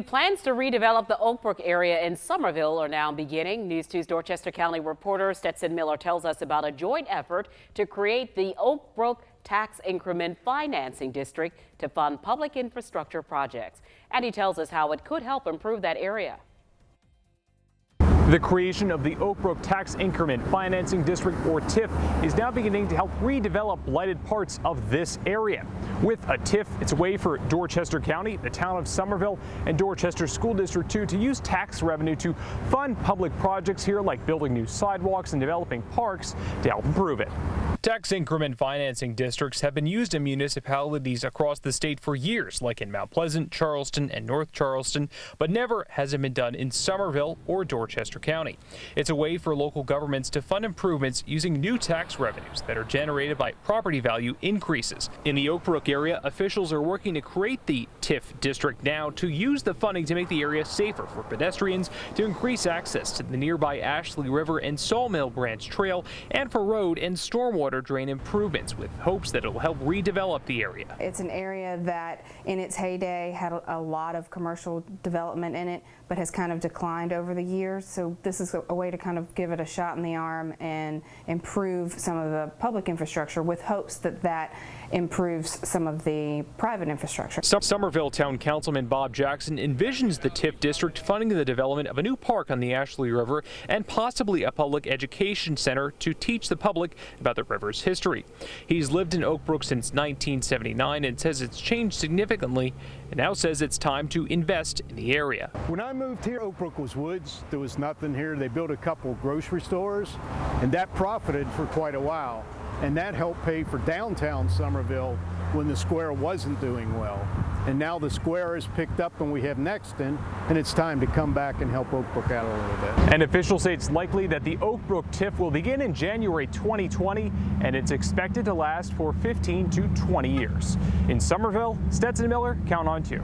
Plans to redevelop the Oakbrook area in Somerville are now beginning. News 2's Dorchester County reporter Stetson Miller tells us about a joint effort to create the Oakbrook Tax Increment Financing District to fund public infrastructure projects. And he tells us how it could help improve that area. The creation of the Oakbrook Tax Increment Financing District, or TIF, is now beginning to help redevelop blighted parts of this area. With a TIF, it's a way for Dorchester County, the town of Somerville, and Dorchester School District 2 to use tax revenue to fund public projects here, like building new sidewalks and developing parks to help improve it. Tax increment financing districts have been used in municipalities across the state for years, like in Mount Pleasant, Charleston, and North Charleston, but never has it been done in Somerville or Dorchester County. It's a way for local governments to fund improvements using new tax revenues that are generated by property value increases. In the Oakbrook area, officials are working to create the TIF district now to use the funding to make the area safer for pedestrians, to increase access to the nearby Ashley River and Sawmill Branch Trail, and for road and stormwater drain improvements, with hopes that it will help redevelop the area. It's an area that in its heyday had a lot of commercial development in it, but has kind of declined over the years. So this is a way to kind of give it a shot in the arm and improve some of the public infrastructure, with hopes that that improves some of the private infrastructure. Somerville Town Councilman Bob Jackson envisions the TIF district funding the development of a new park on the Ashley River and possibly a public education center to teach the public about the river's history. He's lived in Oakbrook since 1979 and says it's changed significantly, and now says it's time to invest in the area. When I moved here, Oakbrook was woods. There was nothing here. They built a couple grocery stores, and that profited for quite a while. And that helped pay for downtown Somerville when the square wasn't doing well. And now the square is picked up and we have Nexton, and it's time to come back and help Oakbrook out a little bit. And officials say it's likely that the Oakbrook TIF will begin in January 2020, and it's expected to last for 15 to 20 years. In Somerville, Stetson Miller, Count on 2.